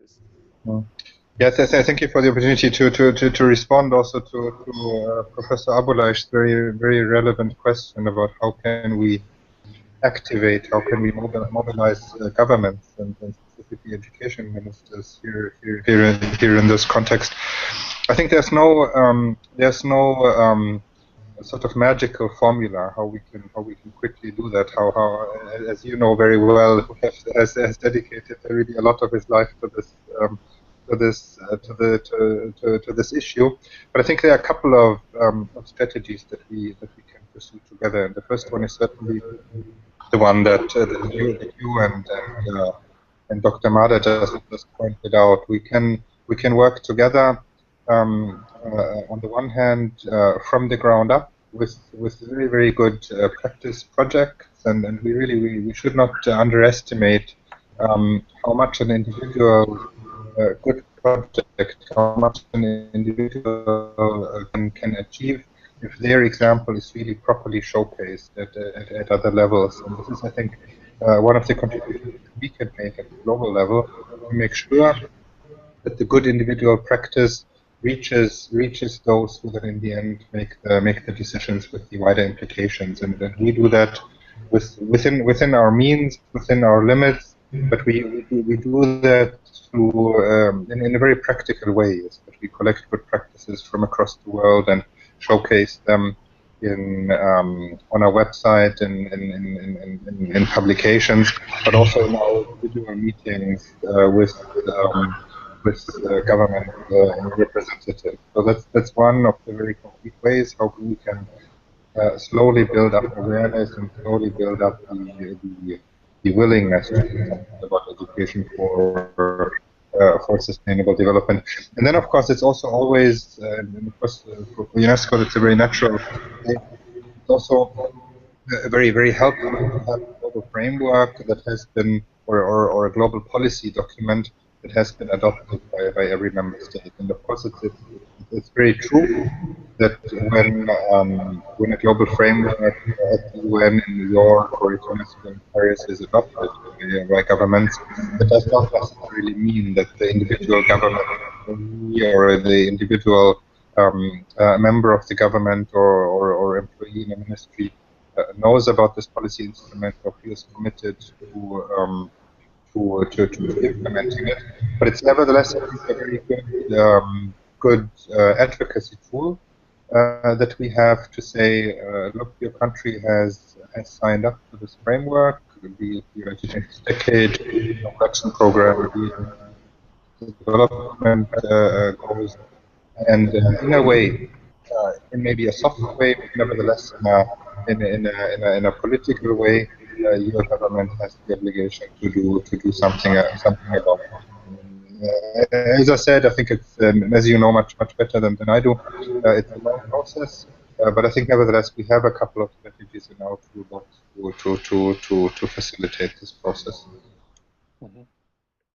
practice. Yes, thank you for the opportunity to respond also to Professor Aboulaish very relevant question about how can we activate, how can we mobilize governments and specifically education ministers here in this context. I think there's no sort of magical formula how we can quickly do that. How as you know very well, has dedicated really a lot of his life to this issue. But I think there are a couple of strategies that we can pursue together. And the first one is certainly the one that you and Dr. Mada just pointed out. We can work together on the one hand from the ground up with very good practice projects, and we should not underestimate how much an individual good project, how much an individual can achieve if their example is really properly showcased at other levels. And this is, I think, one of the contributions we can make at the global level to make sure that the good individual practice reaches those who then in the end make the decisions with the wider implications. And we do that within our means, within our limits, but we do that through in a very practical way. Is that we collect good practices from across the world and showcase them on our website and in publications, but also in our individual meetings with government representatives. So that's one of the very concrete ways how we can slowly build up awareness and slowly build up the willingness to do something about education for sustainable development. And then, of course, it's also always, and of course, for UNESCO, it's a very natural thing. It's also very helpful to have a global framework that has been, or a global policy document that has been adopted by every member state. And of course, it's very true that when a global framework at the UN in New York or in Paris is adopted by governments, that does not necessarily mean that the individual government or the individual member of the government or employee in a ministry knows about this policy instrument or feels committed to implementing it. But it's nevertheless, I think, a very good advocacy tool that we have to say, look, your country has signed up to this framework, be it your education decade, action program, be it development goals, and in a way, in maybe a soft way, but nevertheless in a political way, your government has the obligation to do something about it. As I said, I think it's, as you know much better than I do, it's a long process, but I think nevertheless we have a couple of strategies in our toolbox to facilitate this process. Mm-hmm.